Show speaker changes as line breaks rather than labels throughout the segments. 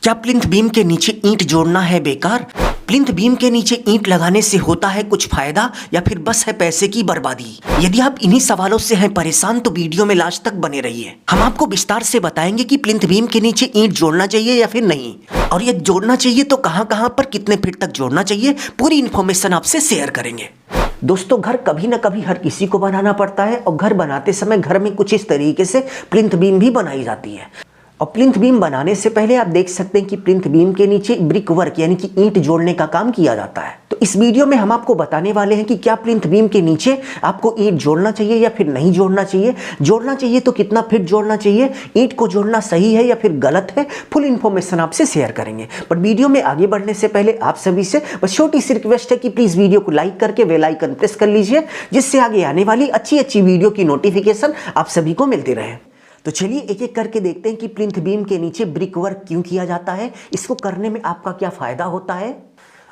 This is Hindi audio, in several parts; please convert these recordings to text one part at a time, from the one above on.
क्या प्लिंथ बीम के नीचे ईंट जोड़ना है बेकार? प्लिंथ बीम के नीचे ईंट लगाने से होता है कुछ फायदा या फिर बस है पैसे की बर्बादी? यदि आप इन्हीं सवालों से हैं परेशान तो वीडियो में लास्ट तक बने रहिए। हम आपको विस्तार से बताएंगे कि प्लिंथ बीम के नीचे ईंट जोड़ना चाहिए या फिर नहीं, और यदि जोड़ना चाहिए तो कहां कहां पर कितने फीट तक जोड़ना चाहिए, पूरी इन्फॉर्मेशन आपसे शेयर करेंगे। दोस्तों, घर कभी ना कभी हर किसी को बनाना पड़ता है और घर बनाते समय घर में कुछ इस तरीके से प्लिंथ बीम भी बनाई जाती है। और प्लिंथ बीम बनाने से पहले आप देख सकते हैं कि प्लिंथ बीम के नीचे ब्रिक वर्क यानी कि ईंट जोड़ने का काम किया जाता है। तो इस वीडियो में हम आपको बताने वाले हैं कि क्या प्लिंथ बीम के नीचे आपको ईंट जोड़ना चाहिए या फिर नहीं जोड़ना चाहिए। जोड़ना चाहिए तो कितना फीट जोड़ना चाहिए, ईंट को जोड़ना सही है या फिर गलत है, फुल इन्फॉर्मेशन आपसे शेयर करेंगे। बट वीडियो में आगे बढ़ने से पहले आप सभी से बस छोटी सी रिक्वेस्ट है कि प्लीज वीडियो को लाइक करके बेल आइकन प्रेस कर लीजिए, जिससे आगे आने वाली अच्छी वीडियो की नोटिफिकेशन आप सभी को मिलती रहे। तो चलिए एक एक करके देखते हैं कि प्लिंथ बीम के नीचे ब्रिक वर्क क्यों किया जाता है, इसको करने में आपका क्या फायदा होता है,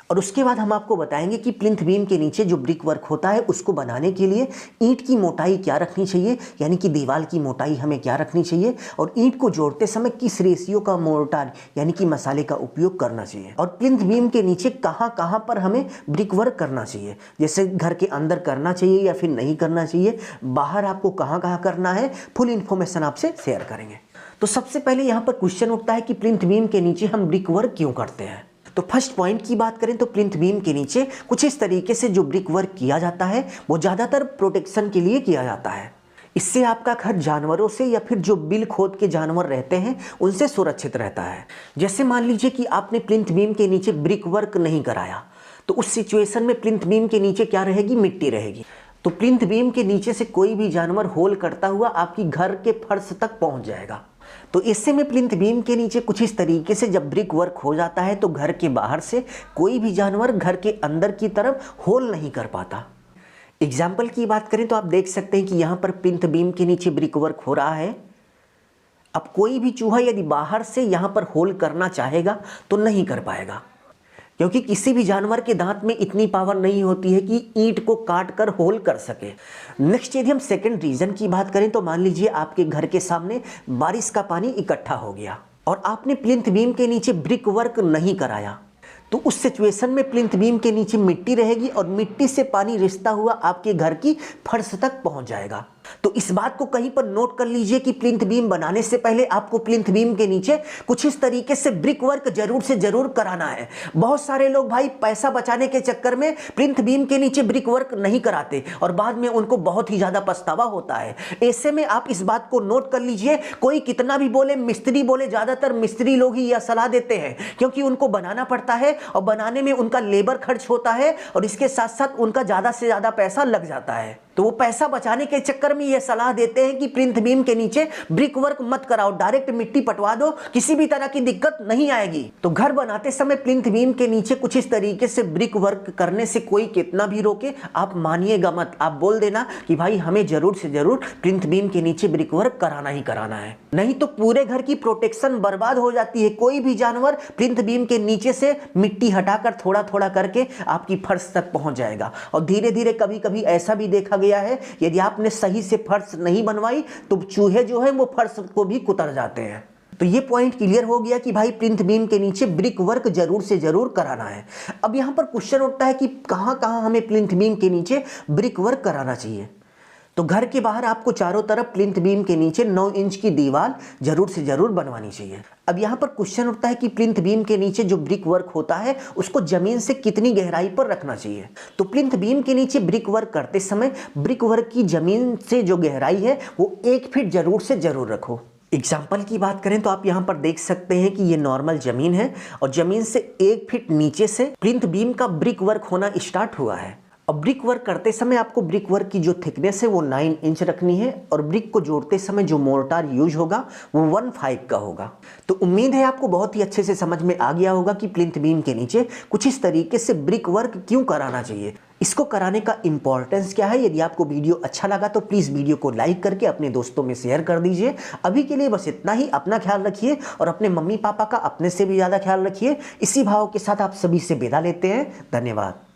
और उसके बाद हम आपको बताएंगे कि प्लिंथ बीम के नीचे जो ब्रिक वर्क होता है उसको बनाने के लिए ईंट की मोटाई क्या रखनी चाहिए, यानी कि दीवार की मोटाई हमें क्या रखनी चाहिए, और ईंट को जोड़ते समय किस रेशियो का मोर्टार यानी कि मसाले का उपयोग करना चाहिए, और प्लिंथ बीम के नीचे कहां पर हमें ब्रिक वर्क करना चाहिए, जैसे घर के अंदर करना चाहिए या फिर नहीं करना चाहिए, बाहर आपको कहां करना है, फुल इन्फॉर्मेशन आपसे शेयर करेंगे। तो सबसे पहले यहाँ पर क्वेश्चन उठता है कि प्लिंथ बीम के नीचे हम ब्रिक वर्क क्यों करते हैं। तो फर्स्ट पॉइंट की बात करें तो प्लिंथ बीम के नीचे कुछ इस तरीके से जो ब्रिक वर्क किया जाता है वो ज़्यादातर प्रोटेक्शन के लिए किया जाता है। इससे आपका घर जानवरों से या फिर जो बिल खोद के जानवर रहते हैं उनसे सुरक्षित रहता है। जैसे मान लीजिए कि आपने प्लिंथ बीम के नीचे ब्रिक वर्क नहीं कराया, तो उस सिचुएशन में प्लिंथ बीम के नीचे क्या रहेगी, मिट्टी रहेगी। तो प्लिंथ बीम के नीचे से कोई भी जानवर होल करता हुआ आपकी घर के फर्श तक पहुंच जाएगा। तो इससे में प्लिंथ बीम के नीचे कुछ इस तरीके से जब ब्रिक वर्क हो जाता है तो घर के बाहर से कोई भी जानवर घर के अंदर की तरफ होल नहीं कर पाता। एग्जाम्पल की बात करें तो आप देख सकते हैं कि यहाँ पर प्लिंथ बीम के नीचे ब्रिक वर्क हो रहा है। अब कोई भी चूहा यदि बाहर से यहाँ पर होल करना चाहेगा तो नहीं कर पाएगा, क्योंकि किसी भी जानवर के दांत में इतनी पावर नहीं होती है कि ईंट को काट कर होल कर सके। नेक्स्ट यदि हम सेकंड रीजन की बात करें तो मान लीजिए आपके घर के सामने बारिश का पानी इकट्ठा हो गया और आपने प्लिंथ बीम के नीचे ब्रिक वर्क नहीं कराया, तो उस सिचुएशन में प्लिंथ बीम के नीचे मिट्टी रहेगी और मिट्टी से पानी रिसता हुआ आपके घर की फर्श तक पहुंच जाएगा। तो इस बात को कहीं पर नोट कर लीजिए कि प्लिंथ बीम बनाने से पहले आपको प्लिंथ बीम के नीचे कुछ इस तरीके से ब्रिक वर्क जरूर से जरूर कराना है। बहुत सारे लोग भाई पैसा बचाने के चक्कर में प्लिंथ बीम के नीचे ब्रिक वर्क नहीं कराते और बाद में उनको बहुत ही ज्यादा पछतावा होता है। ऐसे में आप इस बात को नोट कर लीजिए, कोई कितना भी बोले, मिस्त्री बोले, ज्यादातर मिस्त्री लोग ही यह सलाह देते हैं, क्योंकि उनको बनाना पड़ता है और बनाने में उनका लेबर खर्च होता है और इसके साथ साथ उनका ज्यादा से ज्यादा पैसा लग जाता है। तो वो पैसा बचाने के चक्कर में ये सलाह देते हैं कि प्लिंथ बीम के नीचे ब्रिक वर्क मत कराओ, डायरेक्ट मिट्टी पटवा दो, किसी भी तरह की दिक्कत नहीं आएगी। तो घर बनाते समय प्लिंथ बीम के नीचे कुछ इस तरीके से ब्रिक वर्क करने से कोई कितना भी रोके, आप मानिएगा मत, आप बोल देना कि भाई हमें जरूर से जरूर प्लिंथ बीम के नीचे ब्रिक वर्क कराना ही कराना है, नहीं तो पूरे घर की प्रोटेक्शन बर्बाद हो जाती है। कोई भी जानवर प्लिंथ बीम के नीचे से मिट्टी हटाकर थोड़ा थोड़ा करके आपकी फर्श तक पहुंच जाएगा। और धीरे धीरे कभी कभी ऐसा भी देखा गया है, यदि आपने सही से फर्श नहीं बनवाई तो चूहे जो है वो फर्श को भी कुतर जाते हैं। तो ये पॉइंट क्लियर हो गया कि भाई प्लिंथ बीम के नीचे ब्रिक वर्क जरूर से जरूर कराना है। अब यहां पर क्वेश्चन उठता है कि कहां कहां हमें प्लिंथ बीम के नीचे ब्रिक वर्क कराना चाहिए। तो घर के बाहर आपको चारों तरफ प्लिंथ बीम के नीचे 9 इंच की दीवार जरूर से जरूर बनवानी चाहिए। अब यहाँ पर क्वेश्चन उठता है कि प्लिंथ बीम के नीचे जो ब्रिक वर्क होता है उसको जमीन से कितनी गहराई पर रखना चाहिए। तो प्लिंथ बीम के नीचे ब्रिक वर्क करते समय ब्रिक वर्क की जमीन से जो गहराई है वो 1 फीट जरूर से जरूर रखो। एग्जाम्पल की बात करें तो आप यहाँ पर देख सकते हैं कि ये नॉर्मल जमीन है और जमीन से 1 फीट नीचे से प्लिंथ बीम का ब्रिक वर्क होना स्टार्ट हुआ है। अब ब्रिक वर्क करते समय आपको ब्रिक वर्क की जो थिकनेस है वो 9 इंच रखनी है और ब्रिक को जोड़ते समय जो मोर्टार यूज होगा वो 1.5 का होगा। तो उम्मीद है आपको बहुत ही अच्छे से समझ में आ गया होगा कि प्लिंथ बीम के नीचे कुछ इस तरीके से ब्रिक वर्क क्यों कराना चाहिए, इसको कराने का इंपॉर्टेंस क्या है। यदि आपको वीडियो अच्छा लगा तो प्लीज वीडियो को लाइक करके अपने दोस्तों में शेयर कर दीजिए। अभी के लिए बस इतना ही। अपना ख्याल रखिए और अपने मम्मी पापा का अपने से भी ज्यादा ख्याल रखिए। इसी भाव के साथ आप सभी से विदा लेते हैं। धन्यवाद।